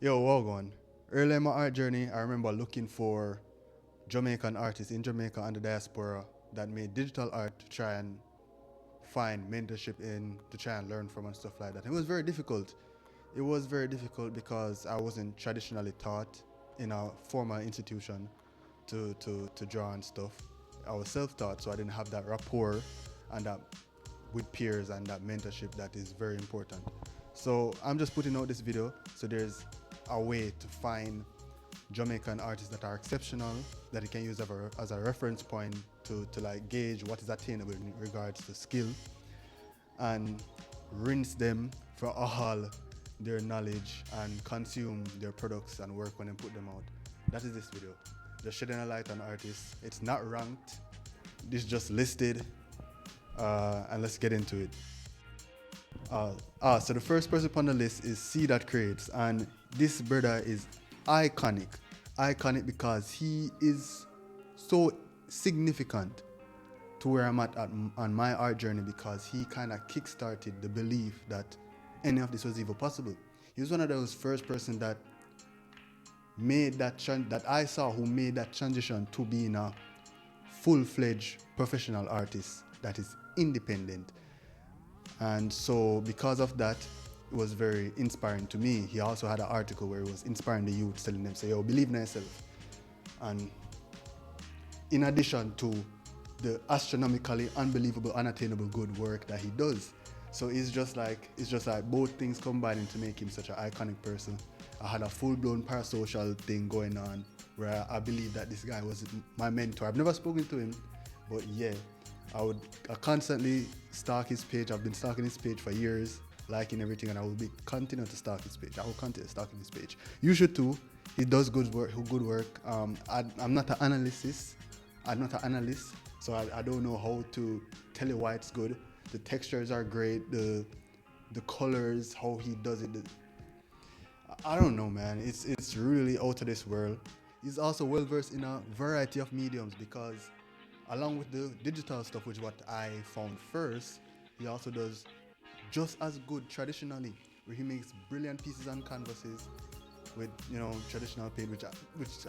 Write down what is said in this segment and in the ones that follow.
Yo, well gone. Early in my art journey, I remember looking for Jamaican artists in Jamaica and the diaspora that made digital art to try and find mentorship in, to try and learn from and stuff like that. It was very difficult. It was very difficult because I wasn't traditionally taught in a formal institution to draw and stuff. I was self-taught, so I didn't have that rapport and that with peers and that mentorship that is very important. So I'm just putting out this video so there's a way to find Jamaican artists that are exceptional that you can use as a reference point to like gauge what is attainable in regards to skill and rinse them for all their knowledge and consume their products and work when they put them out. That is this video. Just shedding a light on artists. It's not ranked. This just listed. And let's get into it. So the first person on the list is C that creates, and this brother is iconic. Iconic because he is so significant to where I'm at on my art journey because he kind of kickstarted the belief that any of this was even possible. He was one of those first person that made that I saw who made that transition to being a full-fledged professional artist that is independent. And so because of that, it was very inspiring to me. He also had an article where he was inspiring the youth, telling them, say, yo, believe in yourself. And in addition to the astronomically unbelievable, unattainable good work that he does. So it's just like both things combining to make him such an iconic person. I had a full-blown parasocial thing going on where I believe that this guy was my mentor. I've never spoken to him, but yeah, I constantly stalk his page. I've been stalking his page for years, liking everything, and I will be continue to stalk his page. I will continue stalking his page. You should too. He does good work. I'm not an analyst. I'm not an analyst, so I don't know how to tell you why it's good. The textures are great. The colors, how he does it. I don't know, man. It's really out of this world. He's also well versed in a variety of mediums because along with the digital stuff, which is what I found first, he also does just as good traditionally, where he makes brilliant pieces on canvases with traditional paint, which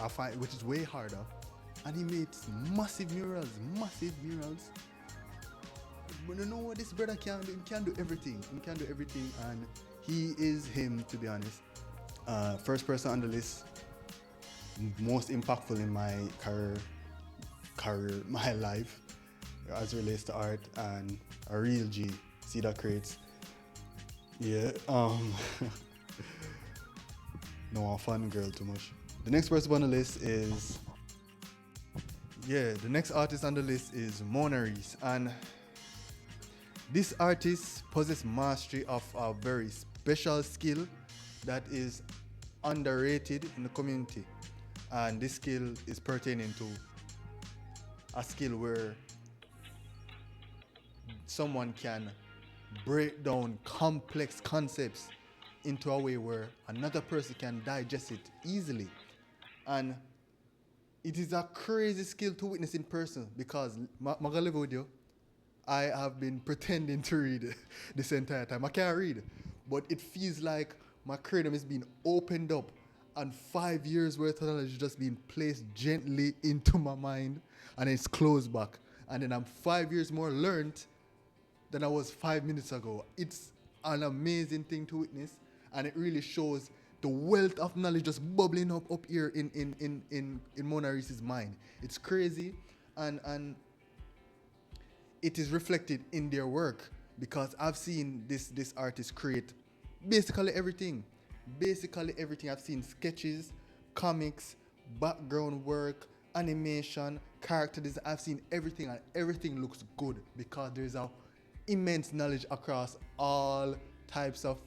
I find which is way harder, and he makes massive murals. But you know what this brother can do? He can do everything. He can do everything, and he is him, to be honest. First person on the list, most impactful in my career, my life, as it relates to art, and a real G. See that creates. Yeah. No, I'm fun girl too much. The next person on the list is. Yeah, the next artist on the list is Mona Reese, and this artist possesses mastery of a very special skill that is underrated in the community. And this skill is pertaining to a skill where someone can break down complex concepts into a way where another person can digest it easily. And it is a crazy skill to witness in person because, Magalivo with you, I have been pretending to read this entire time. I can't read, but it feels like my cranium is being opened up and 5 years worth of knowledge is just being placed gently into my mind and it's closed back. And then I'm 5 years more learned than I was 5 minutes ago. It's an amazing thing to witness, and it really shows the wealth of knowledge just bubbling up here in Mona Reese's mind. It's crazy, and it is reflected in their work because I've seen this artist create basically everything. Basically everything. I've seen sketches, comics, background work, animation, character design. I've seen everything, and everything looks good because there's a immense knowledge across all types of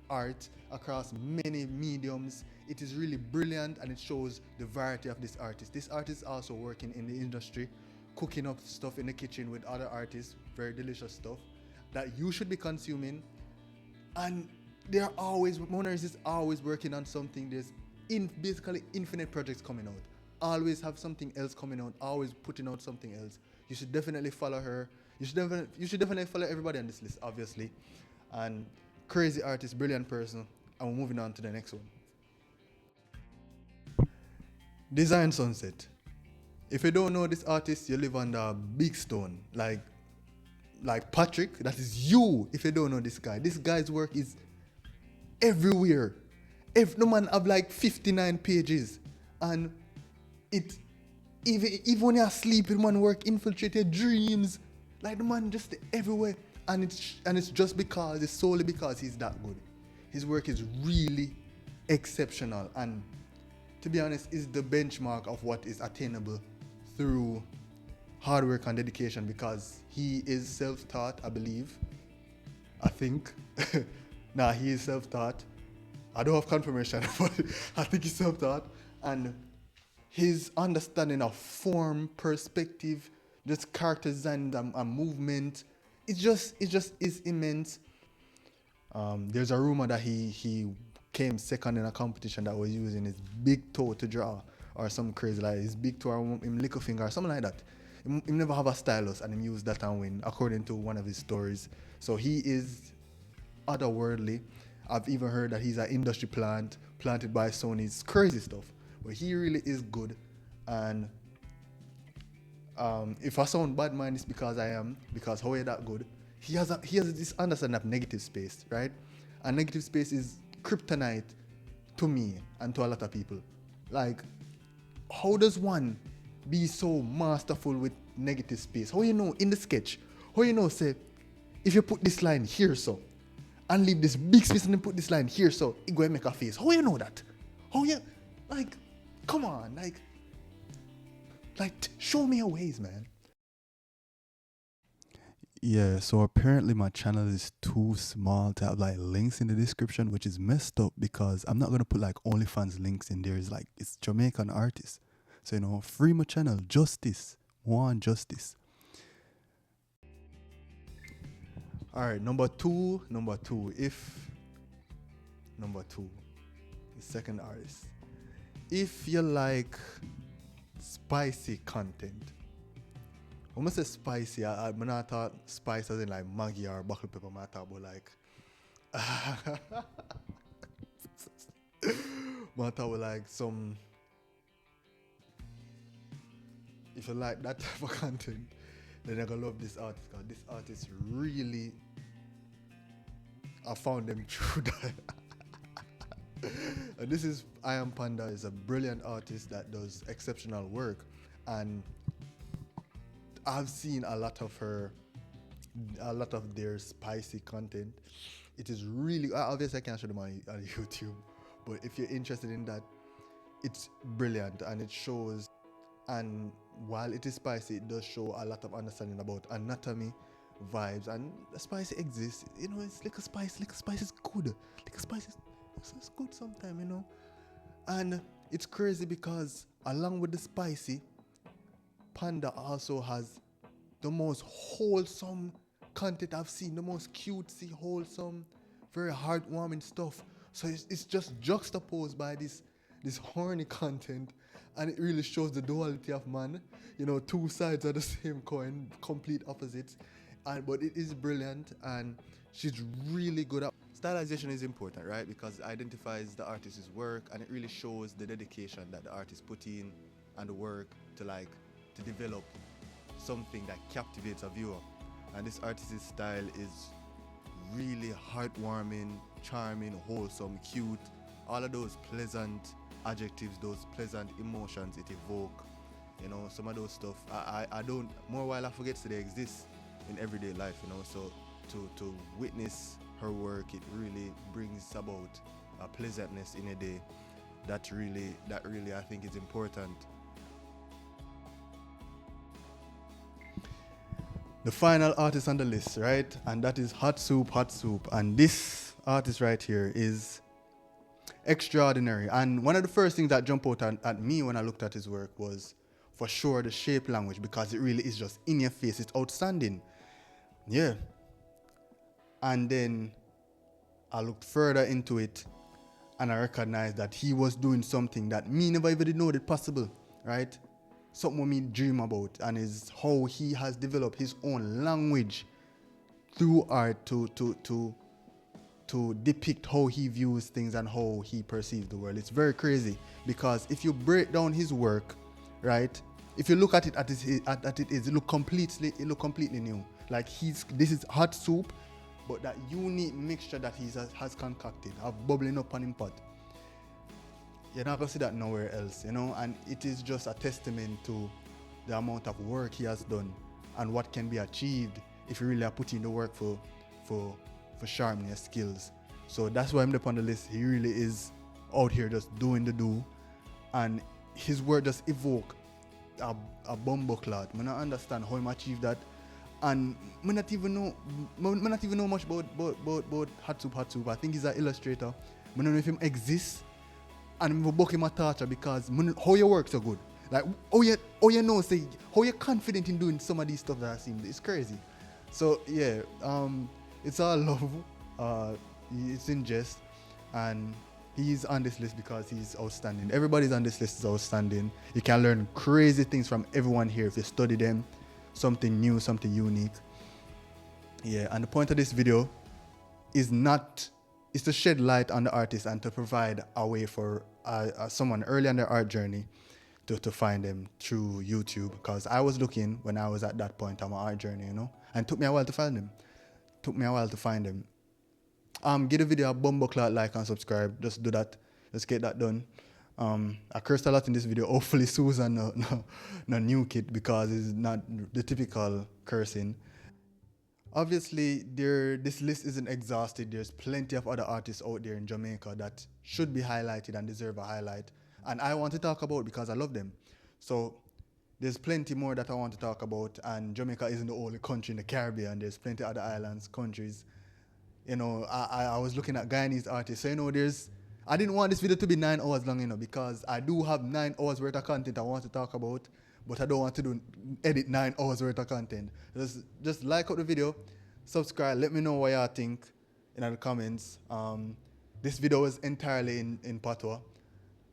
art, across many mediums. It is really brilliant, and it shows the variety of this artist. This artist is also working in the industry, cooking up stuff in the kitchen with other artists, very delicious stuff that you should be consuming. And Mona Lisa is always working on something. There's basically infinite projects coming out. Always have something else coming out. Always putting out something else. You should definitely follow her. You should definitely follow everybody on this list, obviously. And crazy artist, brilliant person. And we're moving on to the next one. Design Sunset. If you don't know this artist, you live under a big stone. Like Patrick, that is you. If you don't know this guy's work is everywhere. If the man have like 59 pages, and it even when you're asleep, the man work infiltrate your dreams. Like the man just everywhere, and it's just because it's solely because he's that good. His work is really exceptional, and to be honest, is the benchmark of what is attainable through hard work and dedication, because he is self-taught, I believe. I think. Nah, he is self-taught. I don't have confirmation, but I think he's self-taught. And his understanding of form, perspective, just character design and movement, it just is immense. There's a rumor that he came second in a competition that was using his big toe to draw, or some crazy, like his big toe or him little finger or something like that. He never have a stylus and he used that and win, according to one of his stories. So he is otherworldly. I've even heard that he's an industry plant planted by Sony. It's crazy stuff, but he really is good. And if I sound bad mind, it's because I am, because how are that good? He has this understanding of negative space, right? And negative space is kryptonite to me and to a lot of people. Like, how does one be so masterful with negative space? How you know in the sketch? How you know say, if you put this line here so, and leave this big space and then put this line here so, it go and make a face? How you know that? How you, like, come on, show me your ways, man. Yeah, so apparently my channel is too small to have like links in the description, which is messed up because I'm not gonna put like OnlyFans links in there. It's like, it's Jamaican artists. So, free my channel, justice. Want justice. Alright, number two, the second artist. If you like spicy content, when I say spicy, I'm not talking spice as in like Maggi or buckle pepper, I'm talking about like I'm talking about like some, if you like that type of content, then you're gonna love this artist, because this artist really, I found them through that. And this is I Am Panda, is a brilliant artist that does exceptional work, and I've seen a lot of their spicy content. It is really, obviously I can't show them on YouTube, but if you're interested in that, it's brilliant, and it shows, and while it is spicy, it does show a lot of understanding about anatomy, vibes, and the spice exists. It's like a spice is good. Like a spice is it's good sometimes, And it's crazy because along with the spicy, Panda also has the most wholesome content I've seen, the most cutesy, wholesome, very heartwarming stuff. So it's just juxtaposed by this horny content, and it really shows the duality of man. Two sides of the same coin, complete opposites. But it is brilliant, and she's really good at stylization. Is important, right? Because it identifies the artist's work, and it really shows the dedication that the artist put in and the work to develop something that captivates a viewer. And this artist's style is really heartwarming, charming, wholesome, cute. All of those pleasant adjectives, those pleasant emotions it evoke. Some of those stuff I don't, more while I forget they exist in everyday life, so to witness her work, it really brings about a pleasantness in a day that really I think is important. The final artist on the list, right? And that is Hot Soup. And this artist right here is extraordinary. And one of the first things that jumped out at me when I looked at his work was, for sure, the shape language, because it really is just in your face. It's outstanding. Yeah. And then I looked further into it, and I recognized that he was doing something that me never even did know that possible, right? Something me dream about, and is how he has developed his own language through art to to depict how he views things and how he perceives the world. It's very crazy because if you break down his work, right? If you look at it it look completely new. Like this is hot soup, but that unique mixture that he has concocted, of bubbling up on him pot. You're not gonna see that nowhere else, and it is just a testament to the amount of work he has done and what can be achieved if you really are putting the work for sharpening your skills. So that's why I'm up on the list. He really is out here just doing the do, and his work just evoke a bumbo clot. I don't understand how him achieve that, and I not even know much about hot soup. I think he's an illustrator. I don't know if him exists, and I'm book him a torture because how your work so good. Like say how you're confident in doing some of these stuff that I seen. It's crazy. So yeah, it's all love. It's in jest, and he's on this list because he's outstanding. Everybody's on this list is outstanding. You can learn crazy things from everyone here if you study them. Something new, something unique. Yeah, and the point of this video is to shed light on the artist and to provide a way for someone early on their art journey to find them through YouTube. Because I was looking when I was at that point on my art journey, and it took me a while to find them. Give the video a bumbleclot like and subscribe. Just do that. Let's get that done. I cursed a lot in this video. Hopefully Susan no new kid because it's not the typical cursing. Obviously, this list isn't exhausted. There's plenty of other artists out there in Jamaica that should be highlighted and deserve a highlight. And I want to talk about because I love them. So there's plenty more that I want to talk about. And Jamaica isn't the only country in the Caribbean. There's plenty of other islands, countries. I was looking at Guyanese artists. So, I didn't want this video to be 9 hours long, because I do have 9 hours worth of content I want to talk about, but I don't want to edit 9 hours worth of content. Just like up the video, subscribe, let me know what y'all think in the comments. This video was entirely in Patois.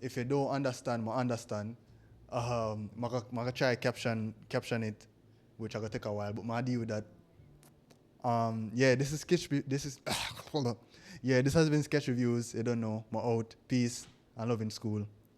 If you don't understand, I understand. I'm gonna try caption it, which I gonna take a while, but I deal with that. This is sketch. This is hold on. Yeah, this has been Sketch Reviews. I don't know. I'm out. Peace. I love in school.